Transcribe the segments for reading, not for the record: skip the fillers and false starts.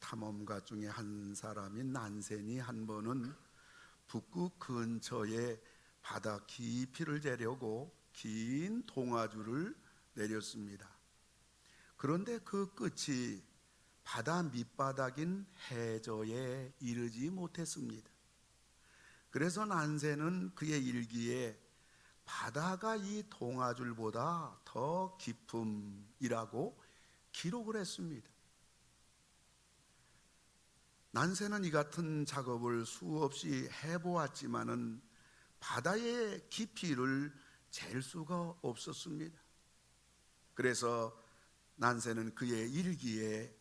탐험가 중에 한 사람인 난센이 한 번은 북극 근처에 바다 깊이를 재려고 긴 동아줄을 내렸습니다. 그런데 그 끝이 바다 밑바닥인 해저에 이르지 못했습니다. 그래서 난센은 그의 일기에 바다가 이 동아줄보다 더 깊음이라고 기록을 했습니다. 난센은 이 같은 작업을 수없이 해보았지만은 바다의 깊이를 잴 수가 없었습니다. 그래서 난센은 그의 일기에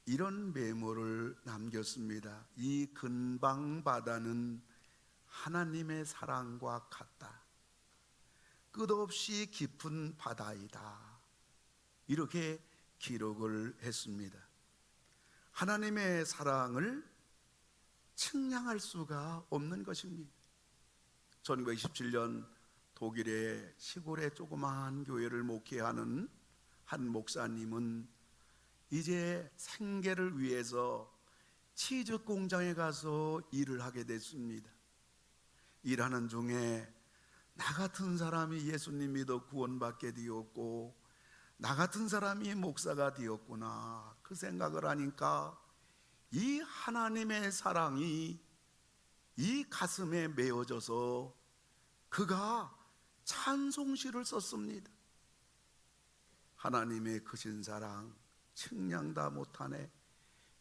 이런 메모를 남겼습니다. 이 근방 바다는 하나님의 사랑과 같다. 끝없이 깊은 바다이다. 이렇게 기록을 했습니다. 하나님의 사랑을 측량할 수가 없는 것입니다. 1927년 독일의 시골의 조그마한 교회를 목회하는 한 목사님은 이제 생계를 위해서 치즈 공장에 가서 일을 하게 됐습니다. 일하는 중에 나 같은 사람이 예수님 믿어 구원받게 되었고 나 같은 사람이 목사가 되었구나, 그 생각을 하니까 이 하나님의 사랑이 이 가슴에 메어져서 그가 찬송시를 썼습니다. 하나님의 크신 사랑 측량 다 못하네.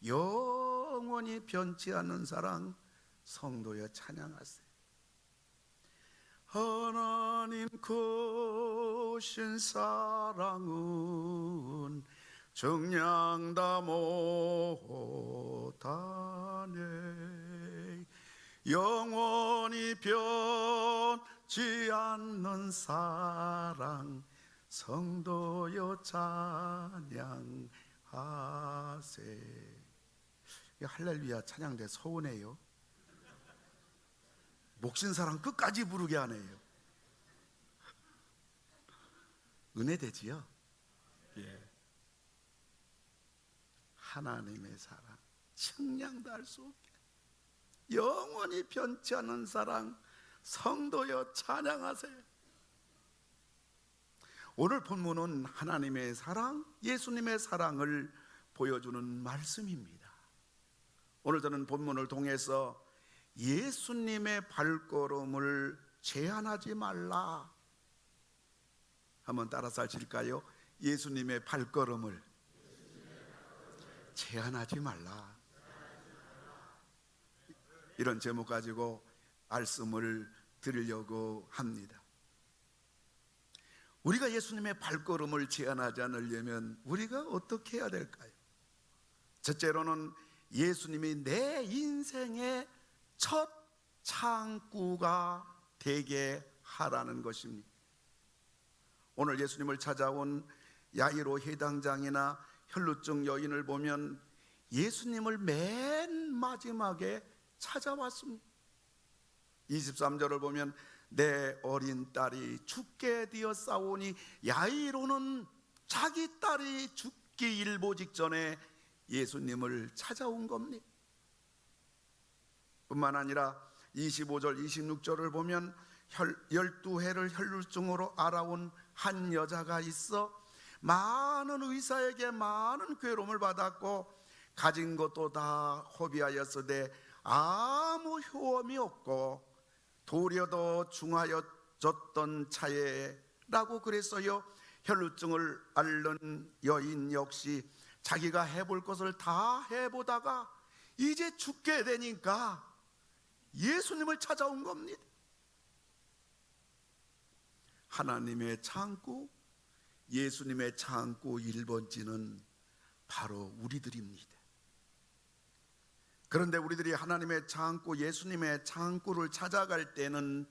영원히 변치 않는 사랑 성도여 찬양하세요. 하나님 크신 사랑은 측량 다 못하네. 영원히 변치 않는 사랑 성도여 찬양하세. 할렐루야 찬양대 서운해요. 목신사랑 끝까지 부르게 하네요. 은혜되지요? 예. 하나님의 사랑 측량도 할 수 없게 영원히 변치 않는 사랑 성도여 찬양하세요. 오늘 본문은 하나님의 사랑, 예수님의 사랑을 보여주는 말씀입니다. 오늘 저는 본문을 통해서 예수님의 발걸음을 제한하지 말라. 한번 따라서 하실까요? 예수님의 발걸음을 제한하지 말라. 이런 제목 가지고 말씀을 드리려고 합니다. 우리가 예수님의 발걸음을 제한하지 않으려면 우리가 어떻게 해야 될까요? 첫째로는 예수님이 내 인생의 첫 창구가 되게 하라는 것입니다. 오늘 예수님을 찾아온 야이로 회당장이나 혈루증 여인을 보면 예수님을 맨 마지막에 찾아왔습니다. 23절을 보면 내 어린 딸이 죽게 되었사오니, 야이로는 자기 딸이 죽기 일보 직전에 예수님을 찾아온 겁니다. 뿐만 아니라 25절 26절을 보면 12해를 혈루증으로 알아온 한 여자가 있어 많은 의사에게 많은 괴로움을 받았고 가진 것도 다 허비하였으되 아무 효험이 없고 도리어도 중하여졌던 차에 라고 그랬어요. 혈루증을 앓는 여인 역시 자기가 해볼 것을 다 해보다가 이제 죽게 되니까 예수님을 찾아온 겁니다. 하나님의 창구, 예수님의 창구 1번지는 바로 우리들입니다. 그런데 우리들이 하나님의 창구, 예수님의 창구를 찾아갈 때는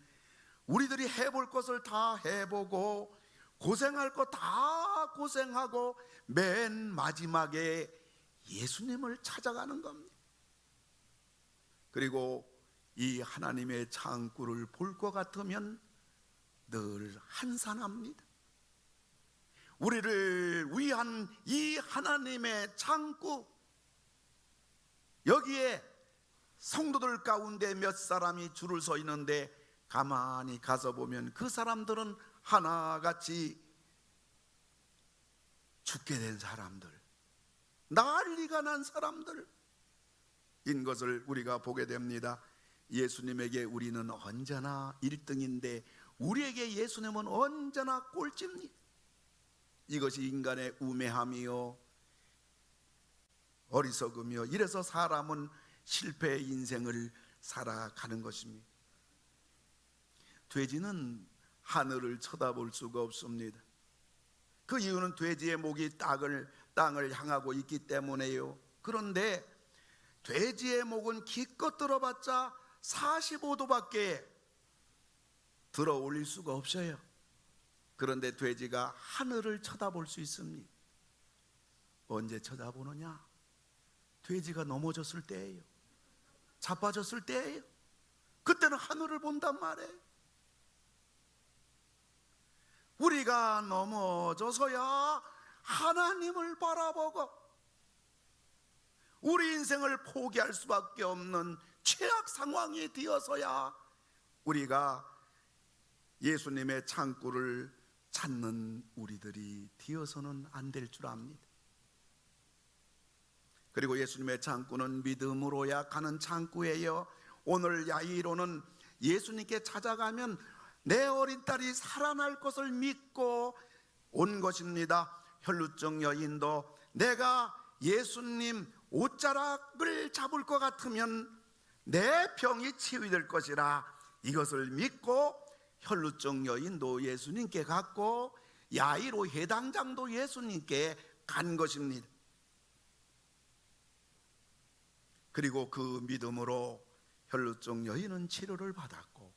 우리들이 해볼 것을 다 해보고 고생할 거 다 고생하고 맨 마지막에 예수님을 찾아가는 겁니다. 그리고 이 하나님의 창구를 볼 것 같으면 늘 한산합니다. 우리를 위한 이 하나님의 창구, 여기에 성도들 가운데 몇 사람이 줄을 서 있는데 가만히 가서 보면 그 사람들은 하나같이 죽게 된 사람들, 난리가 난 사람들인 것을 우리가 보게 됩니다. 예수님에게 우리는 언제나 1등인데 우리에게 예수님은 언제나 꼴찌입니다. 이것이 인간의 우매함이요 어리석음이요, 이래서 사람은 실패의 인생을 살아가는 것입니다. 돼지는 하늘을 쳐다볼 수가 없습니다. 그 이유는 돼지의 목이 땅을 향하고 있기 때문에요. 그런데 돼지의 목은 기껏 들어봤자 45도밖에 들어 올릴 수가 없어요. 그런데 돼지가 하늘을 쳐다볼 수 있습니다. 언제 쳐다보느냐? 돼지가 넘어졌을 때예요. 자빠졌을 때예요. 그때는 하늘을 본단 말이에요. 우리가 넘어져서야 하나님을 바라보고 우리 인생을 포기할 수밖에 없는 최악 상황이 되어서야 우리가 예수님의 창구를 찾는 우리들이 되어서는 안 될 줄 압니다. 그리고 예수님의 창구는 믿음으로야 가는 창구예요. 오늘 야이로는 예수님께 찾아가면 내 어린 딸이 살아날 것을 믿고 온 것입니다. 혈루증 여인도 내가 예수님 옷자락을 잡을 것 같으면 내 병이 치유될 것이라 이것을 믿고 혈루증 여인도 예수님께 갔고 야이로 회당장도 예수님께 간 것입니다. 그리고 그 믿음으로 혈루증 여인은 치료를 받았고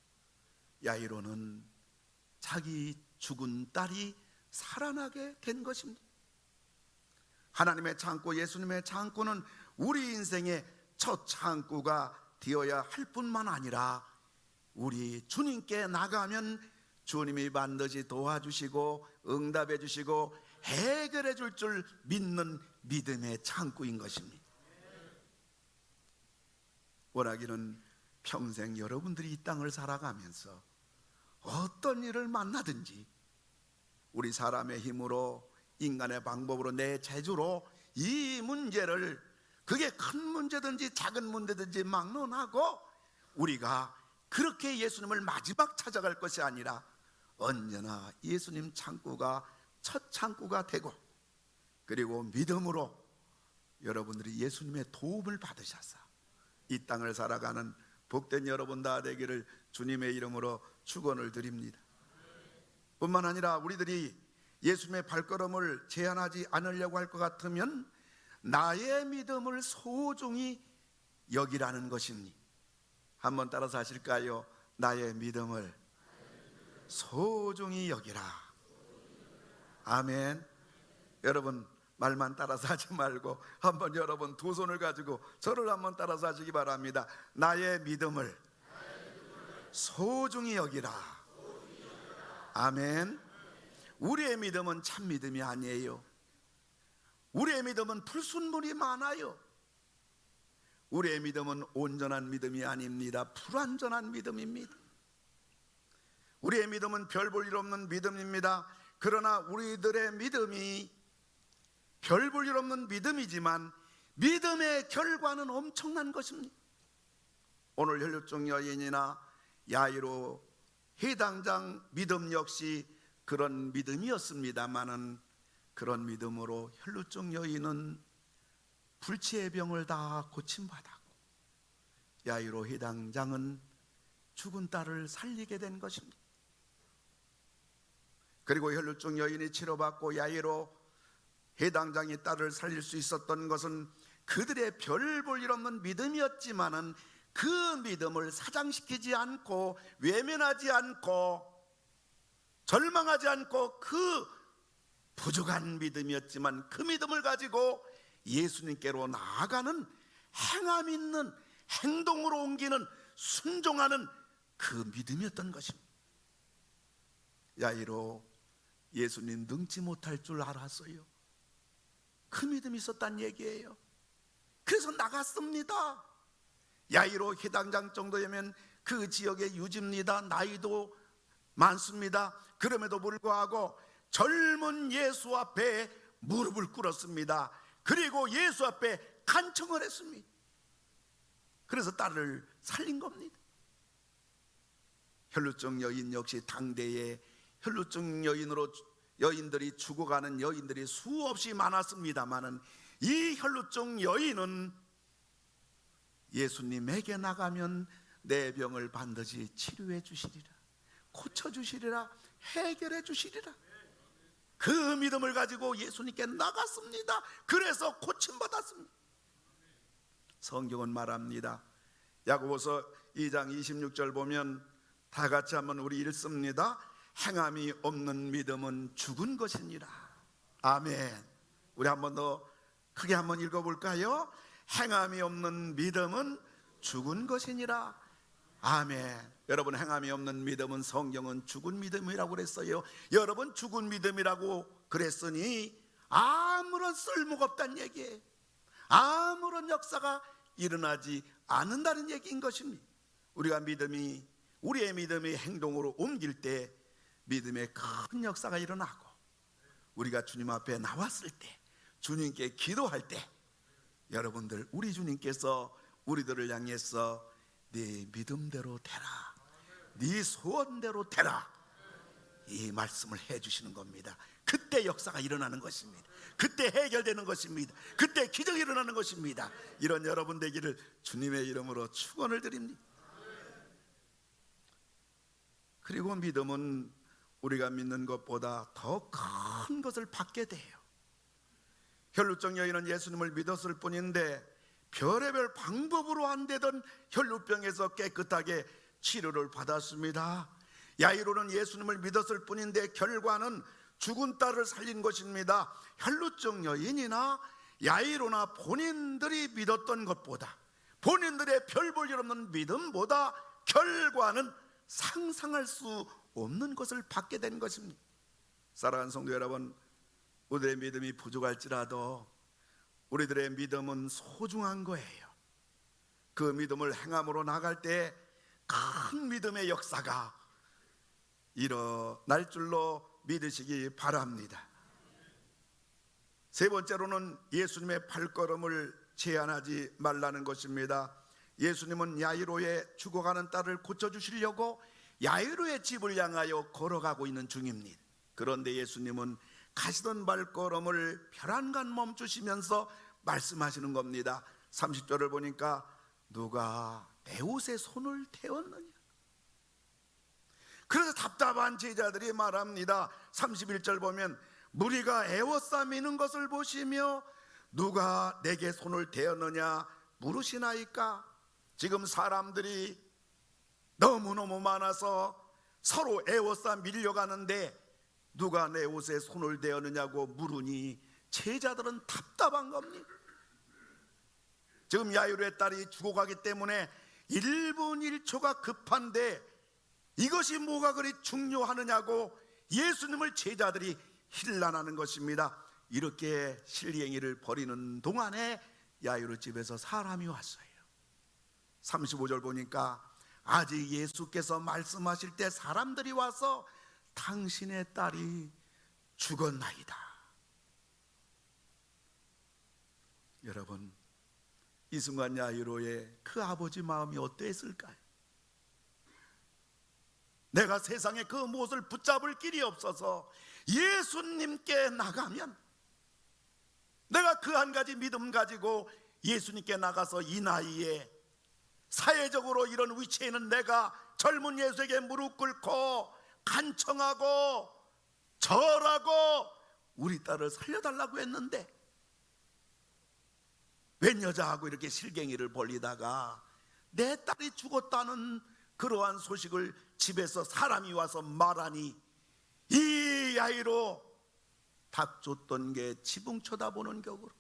야이로는 자기 죽은 딸이 살아나게 된 것입니다. 하나님의 창구, 예수님의 창구는 우리 인생의 첫 창구가 되어야 할 뿐만 아니라 우리 주님께 나가면 주님이 반드시 도와주시고 응답해 주시고 해결해 줄 믿는 믿음의 창구인 것입니다. 원하기는 평생 여러분들이 이 땅을 살아가면서 어떤 일을 만나든지 우리 사람의 힘으로 인간의 방법으로 내 재주로 이 문제를 그게 큰 문제든지 작은 문제든지 막론하고 우리가 그렇게 예수님을 마지막 찾아갈 것이 아니라 언제나 예수님 창구가 첫 창구가 되고 그리고 믿음으로 여러분들이 예수님의 도움을 받으셔서 이 땅을 살아가는 복된 여러분 다 되기를 주님의 이름으로 축원을 드립니다. 뿐만 아니라 우리들이 예수님의 발걸음을 제한하지 않으려고 할 것 같으면 나의 믿음을 소중히 여기라는 것입니다. 한번 따라서 하실까요? 나의 믿음을 소중히 여기라. 아멘. 여러분 말만 따라서 하지 말고 한번 여러분 두 손을 가지고 저를 한번 따라서 하시기 바랍니다. 나의 믿음을 소중히 여기라. 아멘. 우리의 믿음은 참 믿음이 아니에요. 우리의 믿음은 불순물이 많아요. 우리의 믿음은 온전한 믿음이 아닙니다. 불완전한 믿음입니다. 우리의 믿음은 별 볼 일 없는 믿음입니다. 그러나 우리들의 믿음이 별 볼 일 없는 믿음이지만 믿음의 결과는 엄청난 것입니다. 오늘 혈루증 여인이나 야이로 해당장 믿음 역시 그런 믿음이었습니다마는 그런 믿음으로 혈루증 여인은 불치의 병을 다 고침받았고 야이로 해당장은 죽은 딸을 살리게 된 것입니다. 그리고 혈루증 여인이 치료받고 야이로 해당장이 딸을 살릴 수 있었던 것은 그들의 별 볼 일 없는 믿음이었지만은 그 믿음을 사장시키지 않고 외면하지 않고 절망하지 않고 그 부족한 믿음이었지만 그 믿음을 가지고 예수님께로 나아가는 행함 있는 행동으로 옮기는 순종하는 그 믿음이었던 것입니다. 야이로 예수님 능치 못할 줄 알았어요. 그 믿음이 있었단 얘기예요. 그래서 나갔습니다. 야이로 회당장 정도 되면 그 지역의 유지입니다. 나이도 많습니다. 그럼에도 불구하고 젊은 예수 앞에 무릎을 꿇었습니다. 그리고 예수 앞에 간청을 했습니다. 그래서 딸을 살린 겁니다. 혈루증 여인 역시 당대에 혈루증 여인들이 죽어가는 여인들이 수없이 많았습니다마는 이 혈루증 여인은 예수님에게 나가면 내 병을 반드시 치료해 주시리라, 고쳐 주시리라, 해결해 주시리라. 그 믿음을 가지고 예수님께 나갔습니다. 그래서 고침받았습니다. 성경은 말합니다. 야고보서 2장 26절 보면 다 같이 한번 우리 읽습니다. 행함이 없는 믿음은 죽은 것이니라. 아멘. 우리 한번 더 크게 한번 읽어볼까요? 행함이 없는 믿음은 죽은 것이니라. 아멘. 여러분, 행함이 없는 믿음은 성경은 죽은 믿음이라고 그랬어요. 여러분, 죽은 믿음이라고 그랬으니 아무런 쓸모가 없다는 얘기예요. 아무런 역사가 일어나지 않는다는 얘기인 것입니다. 우리의 믿음이 행동으로 옮길 때 믿음의 큰 역사가 일어나고, 우리가 주님 앞에 나왔을 때, 주님께 기도할 때, 여러분들, 우리 주님께서 우리들을 향해서 네 믿음대로 되라, 네 소원대로 되라, 이 말씀을 해주시는 겁니다. 그때 역사가 일어나는 것입니다. 그때 해결되는 것입니다. 그때 기적이 일어나는 것입니다. 이런 여러분 되기를 주님의 이름으로 축원을 드립니다. 그리고 믿음은 우리가 믿는 것보다 더 큰 것을 받게 돼요. 혈루증 여인은 예수님을 믿었을 뿐인데 별의별 방법으로 안 되던 혈루병에서 깨끗하게 치료를 받았습니다. 야이로는 예수님을 믿었을 뿐인데 결과는 죽은 딸을 살린 것입니다. 혈루증 여인이나 야이로나 본인들이 믿었던 것보다, 본인들의 별 볼 일 없는 믿음보다 결과는 상상할 수 없는 것을 받게 된 것입니다. 사랑하는 성도 여러분, 우리의 믿음이 부족할지라도 우리들의 믿음은 소중한 거예요. 그 믿음을 행함으로 나갈 때 큰 믿음의 역사가 일어날 줄로 믿으시기 바랍니다. 세 번째로는 예수님의 발걸음을 제한하지 말라는 것입니다. 예수님은 야이로의 죽어가는 딸을 고쳐주시려고 야이로의 집을 향하여 걸어가고 있는 중입니다. 그런데 예수님은 가시던 발걸음을 벼랑간 멈추시면서 말씀하시는 겁니다. 30절을 보니까 누가 내 옷에 손을 대었느냐. 그래서 답답한 제자들이 말합니다. 31절 보면 무리가 애워싸미는 것을 보시며 누가 내게 손을 대었느냐 물으시나이까. 지금 사람들이 너무너무 많아서 서로 애워싸 밀려가는데 누가 내 옷에 손을 대었느냐고 물으니 제자들은 답답한 겁니다. 지금 야이로의 딸이 죽어가기 때문에 1분 1초가 급한데 이것이 뭐가 그리 중요하느냐고 예수님을 제자들이 힐난하는 것입니다. 이렇게 실행위를 벌이는 동안에 야이로 집에서 사람이 왔어요. 35절 보니까 아직 예수께서 말씀하실 때 사람들이 와서 당신의 딸이 죽었나이다. 여러분, 이 순간 야이로의 그 아버지 마음이 어땠을까요? 내가 세상에 그 무엇을 붙잡을 길이 없어서 예수님께 나가면, 내가 그 한 가지 믿음 가지고 예수님께 나가서 이 나이에 사회적으로 이런 위치에 있는 내가 젊은 예수에게 무릎 꿇고 간청하고 절하고 우리 딸을 살려달라고 했는데 웬 여자하고 이렇게 실갱이를 벌리다가 내 딸이 죽었다는 그러한 소식을 집에서 사람이 와서 말하니 이 야이로 닥쳤던 게 지붕 쳐다보는 격으로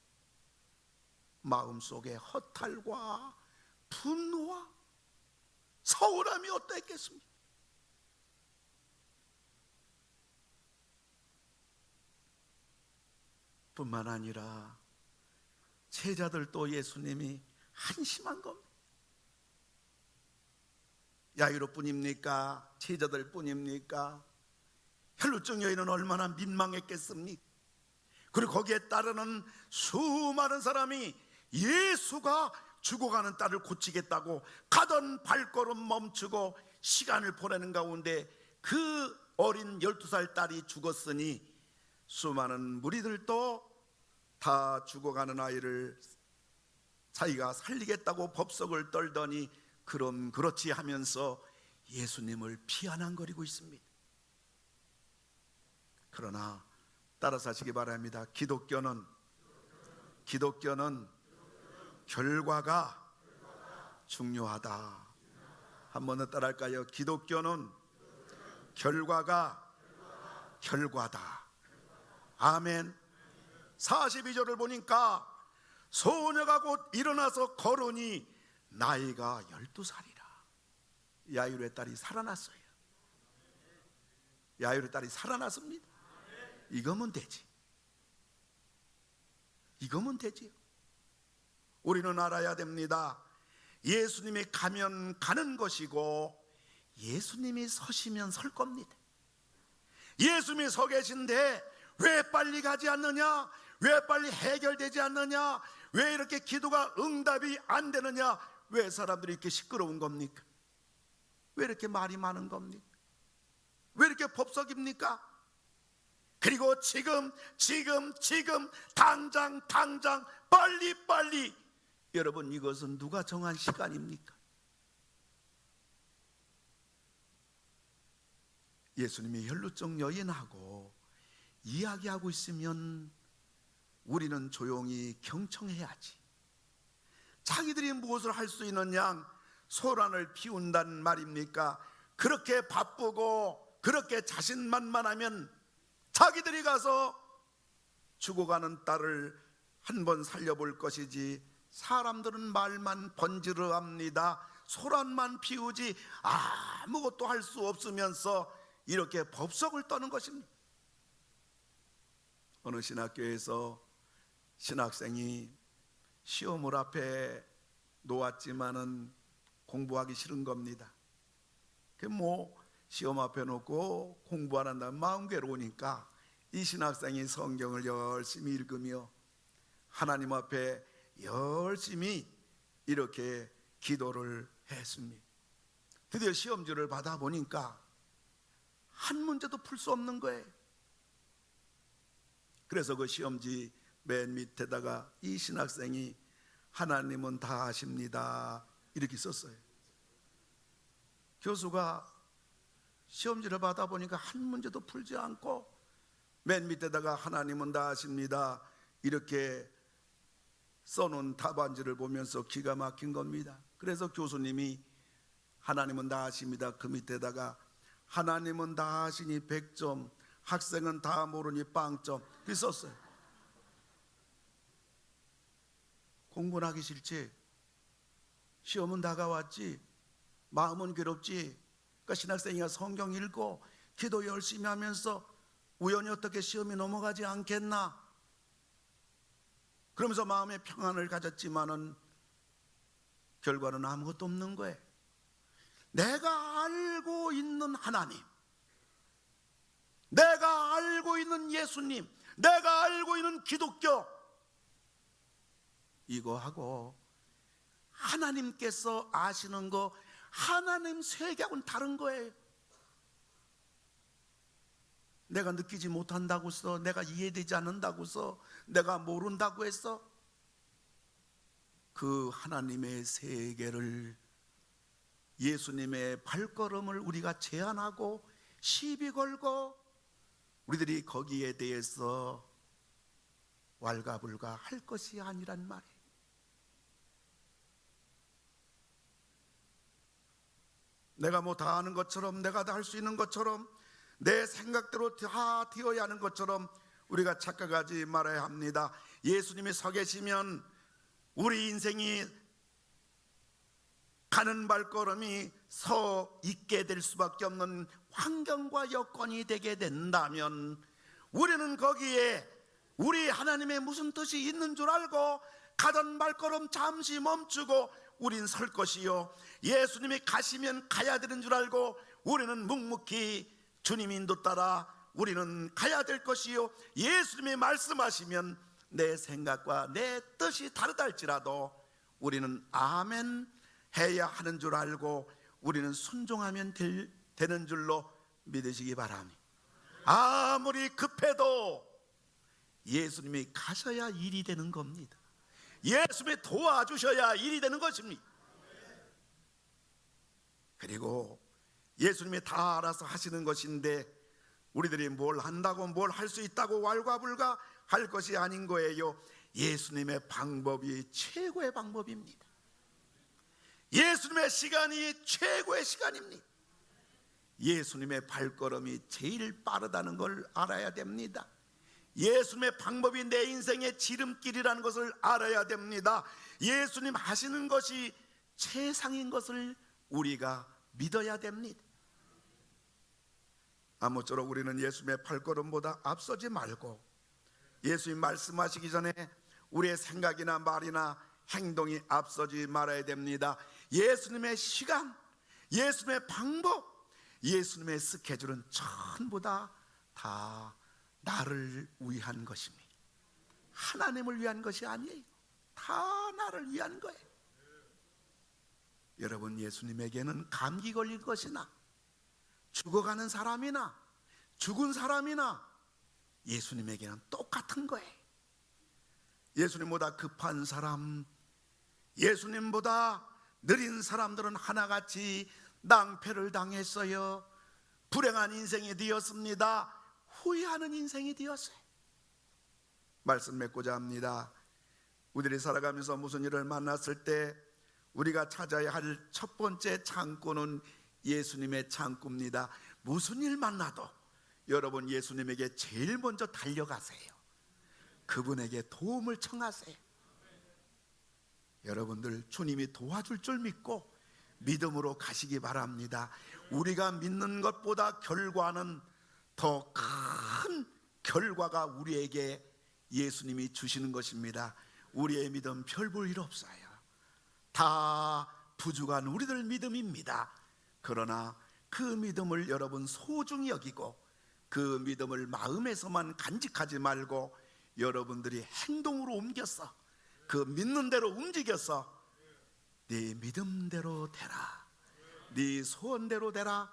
마음속에 허탈과 분노와 서운함이 어떠했겠습니까? 뿐만 아니라 제자들도 예수님이 한심한 겁니다. 야이로뿐입니까? 제자들뿐입니까? 혈루증 여인은 얼마나 민망했겠습니까? 그리고 거기에 따르는 수많은 사람이 예수가 죽어가는 딸을 고치겠다고 가던 발걸음 멈추고 시간을 보내는 가운데 그 어린 12살 딸이 죽었으니 수많은 무리들도 다 죽어가는 아이를 자기가 살리겠다고 법석을 떨더니 그럼 그렇지 하면서 예수님을 피안한거리고 있습니다. 그러나 따라서 하시기 바랍니다. 기독교는 결과가 중요하다. 한 번 더 따라할까요? 기독교는 결과다. 아멘. 42절을 보니까 소녀가 곧 일어나서 걸으니 나이가 12살이라. 야이로의 딸이 살아났어요. 야이로의 딸이 살아났습니다. 이거면 되지. 이거면 되지요. 우리는 알아야 됩니다. 예수님이 가면 가는 것이고 예수님이 서시면 설 겁니다. 예수님이 서 계신데 왜 빨리 가지 않느냐? 왜 빨리 해결되지 않느냐? 왜 이렇게 기도가 응답이 안 되느냐? 왜 사람들이 이렇게 시끄러운 겁니까? 왜 이렇게 말이 많은 겁니까? 왜 이렇게 법석입니까? 그리고 지금 당장 빨리 여러분, 이것은 누가 정한 시간입니까? 예수님이 혈루증 여인하고 이야기하고 있으면 우리는 조용히 경청해야지. 자기들이 무엇을 할 수 있는 양 소란을 피운단 말입니까? 그렇게 바쁘고 그렇게 자신만만하면 자기들이 가서 죽어가는 딸을 한번 살려볼 것이지, 사람들은 말만 번지르 합니다. 소란만 피우지 아무것도 할 수 없으면서 이렇게 법석을 떠는 것입니다. 어느 신학교에서 신학생이 시험을 앞에 놓았지만은 공부하기 싫은 겁니다. 시험 앞에 놓고 공부 안 한다면 마음 괴로우니까 이 신학생이 성경을 열심히 읽으며 하나님 앞에 열심히 이렇게 기도를 했습니다. 드디어 시험지를 받아보니까 한 문제도 풀 수 없는 거예요. 그래서 그 시험지 맨 밑에다가 이 신학생이 하나님은 다 아십니다 이렇게 썼어요. 교수가 시험지를 받아보니까 한 문제도 풀지 않고 맨 밑에다가 하나님은 다 아십니다 이렇게 써놓은 답안지를 보면서 기가 막힌 겁니다. 그래서 교수님이 하나님은 다 아십니다 그 밑에다가 하나님은 다 아시니 100점, 학생은 다 모르니 0점 이렇게 썼어요. 공부는 하기 싫지, 시험은 다가왔지, 마음은 괴롭지. 그러니까 신학생이가 성경 읽고 기도 열심히 하면서 우연히 어떻게 시험이 넘어가지 않겠나, 그러면서 마음의 평안을 가졌지만은 결과는 아무것도 없는 거예요. 내가 알고 있는 하나님, 내가 알고 있는 예수님, 내가 알고 있는 기독교, 이거하고 하나님께서 아시는 거, 하나님 세계하고는 다른 거예요. 내가 느끼지 못한다고 해서, 내가 이해되지 않는다고 해서, 내가 모른다고 해서 그 하나님의 세계를, 예수님의 발걸음을 우리가 제한하고 시비 걸고 우리들이 거기에 대해서 왈가불가 할 것이 아니란 말이에요. 내가 뭐 다 아는 것처럼, 내가 다 할 수 있는 것처럼, 내 생각대로 다 되어야 하는 것처럼 우리가 착각하지 말아야 합니다. 예수님이 서 계시면 우리 인생이 가는 발걸음이 서 있게 될 수밖에 없는 환경과 여건이 되게 된다면 우리는 거기에 우리 하나님의 무슨 뜻이 있는 줄 알고 가던 발걸음 잠시 멈추고 우린 설 것이요, 예수님이 가시면 가야 되는 줄 알고 우리는 묵묵히 주님 인도 따라 우리는 가야 될 것이요, 예수님이 말씀하시면 내 생각과 내 뜻이 다르다 할지라도 우리는 아멘 해야 하는 줄 알고 우리는 순종하면 되는 줄로 믿으시기 바랍니다. 아무리 급해도 예수님이 가셔야 일이 되는 겁니다. 예수님이 도와주셔야 일이 되는 것입니다. 그리고 예수님이 다 알아서 하시는 것인데 우리들이 뭘 한다고 뭘 할 수 있다고 왈가불가 할 것이 아닌 거예요. 예수님의 방법이 최고의 방법입니다. 예수님의 시간이 최고의 시간입니다. 예수님의 발걸음이 제일 빠르다는 걸 알아야 됩니다. 예수님의 방법이 내 인생의 지름길이라는 것을 알아야 됩니다. 예수님 하시는 것이 최상인 것을 우리가 믿어야 됩니다. 아무쪼록 우리는 예수님의 발걸음보다 앞서지 말고 예수님 말씀하시기 전에 우리의 생각이나 말이나 행동이 앞서지 말아야 됩니다. 예수님의 시간, 예수님의 방법, 예수님의 스케줄은 전부 다 나를 위한 것입니다. 하나님을 위한 것이 아니에요. 다 나를 위한 거예요. 여러분, 예수님에게는 감기 걸릴 것이나 죽어가는 사람이나 죽은 사람이나 예수님에게는 똑같은 거예요. 예수님보다 급한 사람, 예수님보다 느린 사람들은 하나같이 낭패를 당했어요. 불행한 인생이 되었습니다. 후회하는 인생이 되었어요. 말씀 맺고자 합니다. 우리들이 살아가면서 무슨 일을 만났을 때 우리가 찾아야 할 첫 번째 창구는 예수님의 창구입니다. 무슨 일 만나도 여러분 예수님에게 제일 먼저 달려가세요. 그분에게 도움을 청하세요. 여러분들 주님이 도와줄 줄 믿고 믿음으로 가시기 바랍니다. 우리가 믿는 것보다 결과는 더 큰 결과가 우리에게 예수님이 주시는 것입니다. 우리의 믿음 별 볼 일 없어요. 다 부족한 우리들 믿음입니다. 그러나 그 믿음을 여러분 소중히 여기고 그 믿음을 마음에서만 간직하지 말고 여러분들이 행동으로 옮겨서 그 믿는 대로 움직여서 네 믿음대로 되라, 네 소원대로 되라,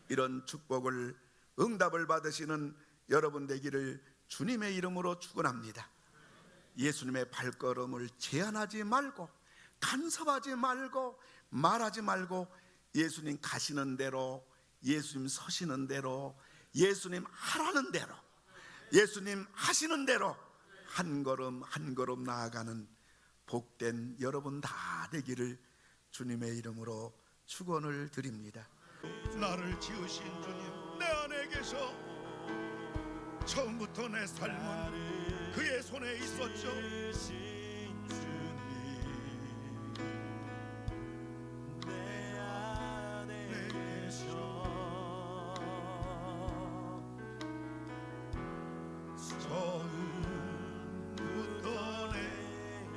이런 축복을 응답을 받으시는 여러분 되기를 주님의 이름으로 축원합니다. 예수님의 발걸음을 제한하지 말고 간섭하지 말고 말하지 말고 예수님 가시는 대로, 예수님 서시는 대로, 예수님 하라는 대로, 예수님 하시는 대로 한 걸음 한 걸음 나아가는 복된 여러분 다 되기를 주님의 이름으로 축원을 드립니다. 나를 지으신 주님, 내 안에 계셔. 처음부터 내 삶은 그의 손에 있었죠. 내 안에 계셔. 처음부터 내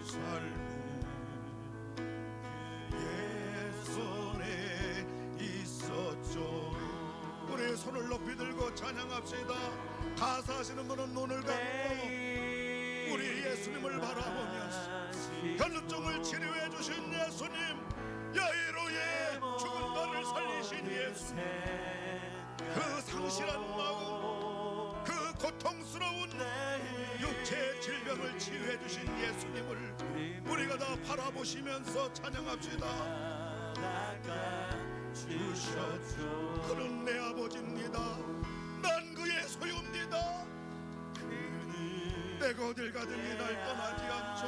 삶은 그의 손에 있었죠. 우리의 손을 높이 들고 찬양합시다. 가사하시는 분은 눈을 감고 우리 예수님을 바라보면서 편육종을 치료해 주신 예수님, 야이로의 죽은 자를 살리신 예수님, 그 상실한 마음, 그 고통스러운 육체의 질병을 치유해 주신 예수님을 우리가 다 바라보시면서 찬양합시다. 주셨죠. 그는 내 아버지입니다. 난 그의 소유입니다. 내가 어딜 가든지 날 떠나지 않죠.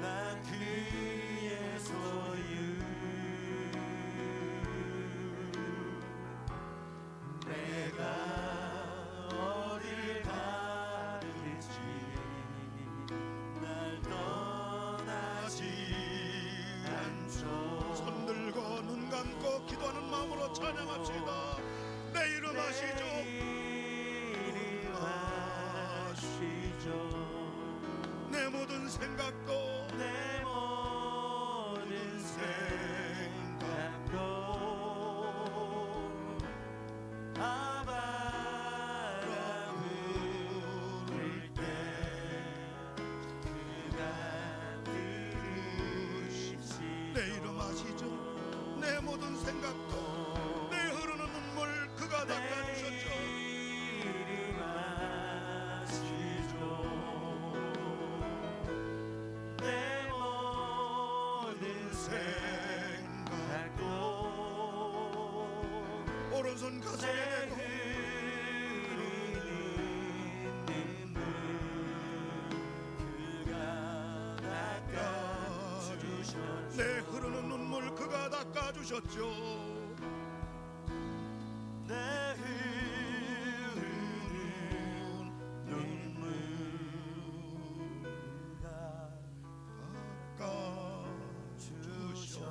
난 그의 소유. 내가 어딜 가든지 날 떠나지 않죠. 손 들고 눈 감고 기도하는 마음으로 찬양합시다. 내 이름 아시죠? 생각도 내 모든 생각도 아바가 부를 때 그가 들으시오. 내 이름 아시죠? 내 모든 생각도 내 흐르는 눈물 그가 닦아주셨죠. 이름 아시죠. 내 모든 생각도 오른손 가슴에 대고 흐르는 눈물 그가 닦아주셨죠. 내 흐르는 눈물 그가 닦아주셨죠. 내 흐르는 눈물 그가 닦아주셨죠.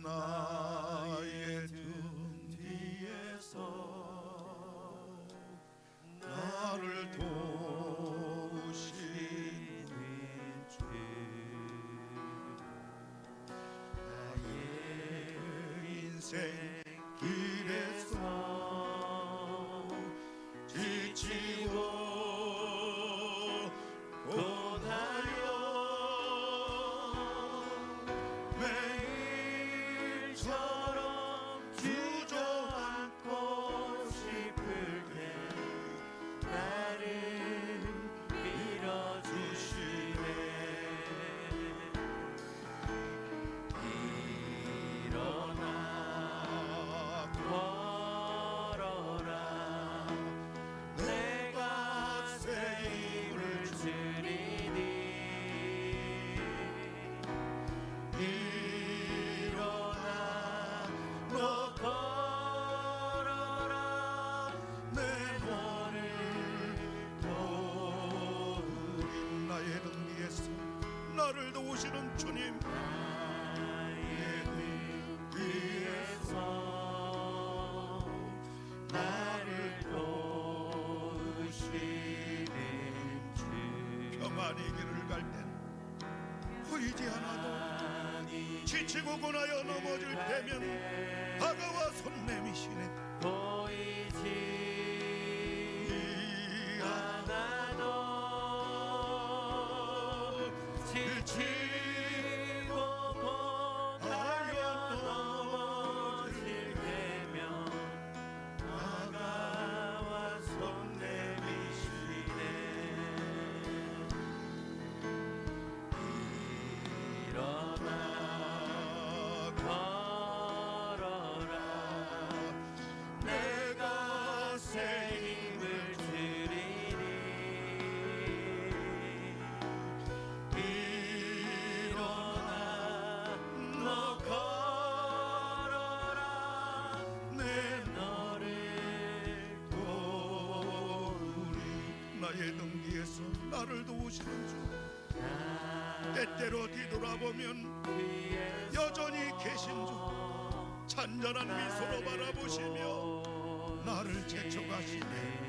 나의 등 뒤에서 나를 도우시는 주 나의 인생 길에서 지치고 고달려 매일처럼 주저앉고 싶을 때 나를 밀어주시네. 일어나 걸어라. 내가 새 힘을 주리니. 일어나 너 걸어라. 내 너를 도우리. 나의 등 위에서 나를 도우시는 주님 나의 등 위에서 나를 도우시는 주. 평안히 길을 갈 땐 보이지 않아도 지치고 고나여 넘어질 때면 다가와 손 내미시네. 보이지 않아도 지치고 고달려 넘어질 때면 다가와 손 내미시네. 일어나 걸어라. 내가 새 힘을 주리니. 일어나 너 걸어라. 내 너를 도우리 나의 등 뒤에서 나를 도우시는 주 때때로 뒤돌아보면 여전히 계신 주 찬란한 미소로 바라보시며 나를 제쳐가시네.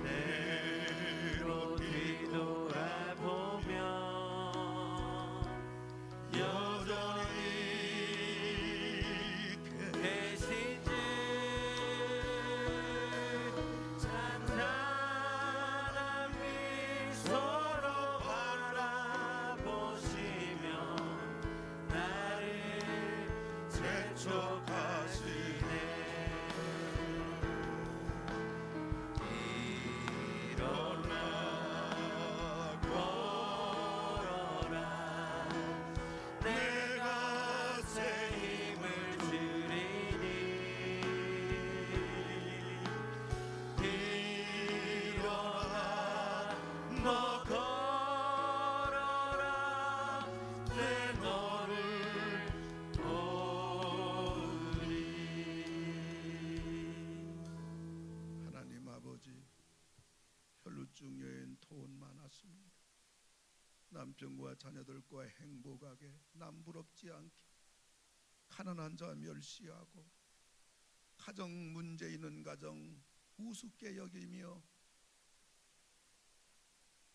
때로 뒤돌아보면 여전히 계신 주 찬란한 미소로 바라보시며 나를 제쳐가시네. 일어나 걸어라. 내가 새 힘을 주리니. 일어나 너 걸어라. 내 너를 도우리. 하나님 아버지 혈루증 여인 토혼 많았습니다. 남편과 자녀들과 행복하게 남부럽지 않게 가난한 자 멸시하고 가정 문제 있는 가정 우습게 여기며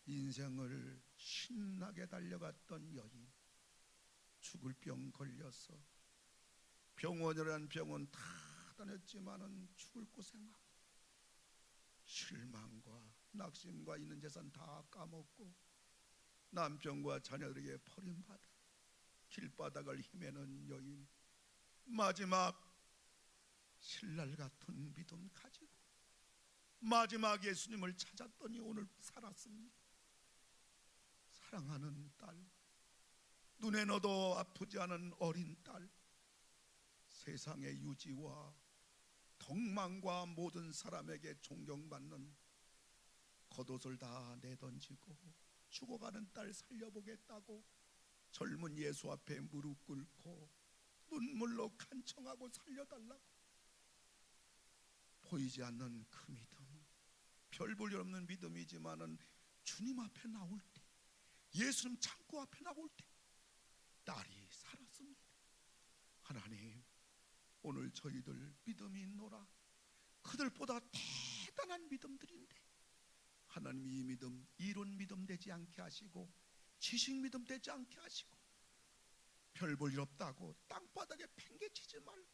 인생을 신나게 달려갔던 여인, 죽을 병 걸려서 병원이라는 병원 다 다녔지만은 죽을 고생하고 실망과 낙심과 있는 재산 다 까먹고 남편과 자녀들에게 버림받아 길바닥을 헤매는 여인, 마지막 신랄 같은 믿음 가지고 마지막 예수님을 찾았더니 오늘 살았습니다. 사랑하는 딸, 눈에 넣어도 아프지 않은 어린 딸, 세상의 유지와 덕망과 모든 사람에게 존경받는 겉옷을 다 내던지고 죽어가는 딸 살려보겠다고 젊은 예수 앞에 무릎 꿇고 눈물로 간청하고 살려달라고. 보이지 않는 그 믿음, 별 볼 일 없는 믿음이지만은 주님 앞에 나올 때, 예수님 창고 앞에 나올 때 딸이 살았습니다. 하나님, 오늘 저희들 믿음이 있노라. 그들보다 대단한 믿음들인데 하나님, 이 믿음 이론 믿음 되지 않게 하시고 지식 믿음 되지 않게 하시고 별 볼 일 없다고 땅바닥에 팽개치지 말고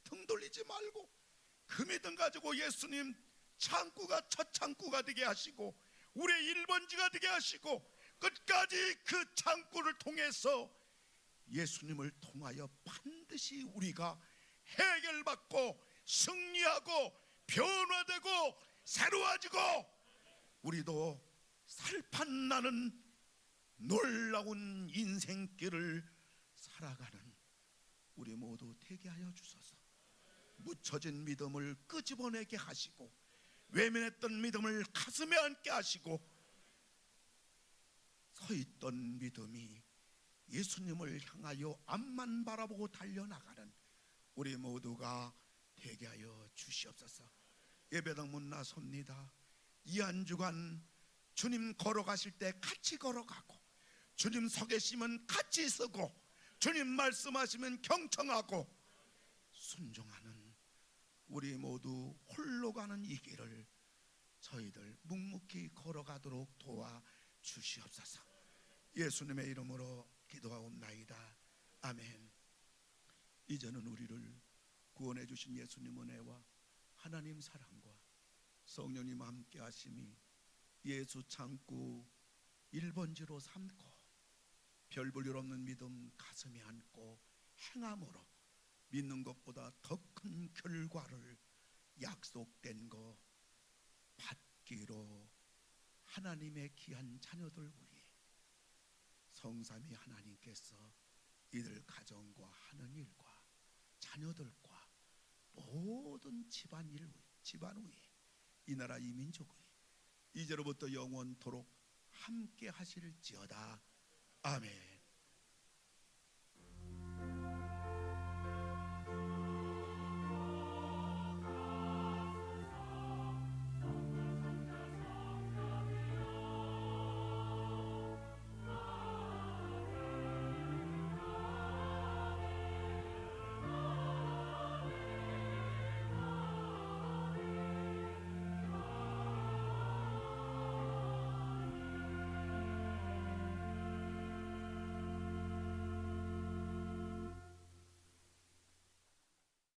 등 돌리지 말고 그 믿음 가지고 예수님 창구가 첫 창구가 되게 하시고 우리의 1번지가 되게 하시고 끝까지 그 창구를 통해서 예수님을 통하여 반드시 우리가 해결받고 승리하고 변화되고 새로워지고 우리도 살판나는 놀라운 인생길을 살아가는 우리 모두 되게 하여 주소서. 묻혀진 믿음을 끄집어내게 하시고 외면했던 믿음을 가슴에 안게 하시고 서있던 믿음이 예수님을 향하여 앞만 바라보고 달려나가는 우리 모두가 되게 하여 주시옵소서. 예배당 문 나섭니다. 이 한 주간 주님 걸어가실 때 같이 걸어가고 주님 서 계시면 같이 서고 주님 말씀하시면 경청하고 순종하는 우리 모두 홀로 가는 이 길을 저희들 묵묵히 걸어가도록 도와 주시옵소서. 예수님의 이름으로 기도하옵나이다. 아멘. 이제는 우리를 구원해 주신 예수님 은혜와 하나님 사랑과 성령님 함께 하심이 예수 창구 1번지로 삼고 별 볼 일 없는 믿음 가슴에 안고 행함으로 믿는 것보다 더 큰 결과를 약속된 거 받기로 하나님의 귀한 자녀들 위해 성삼위 하나님께서 이들 가정과 하는 일과 자녀들과 모든 집안 위에 이 나라 이 민족 위에 이제로부터 영원토록 함께 하실지어다. 아멘.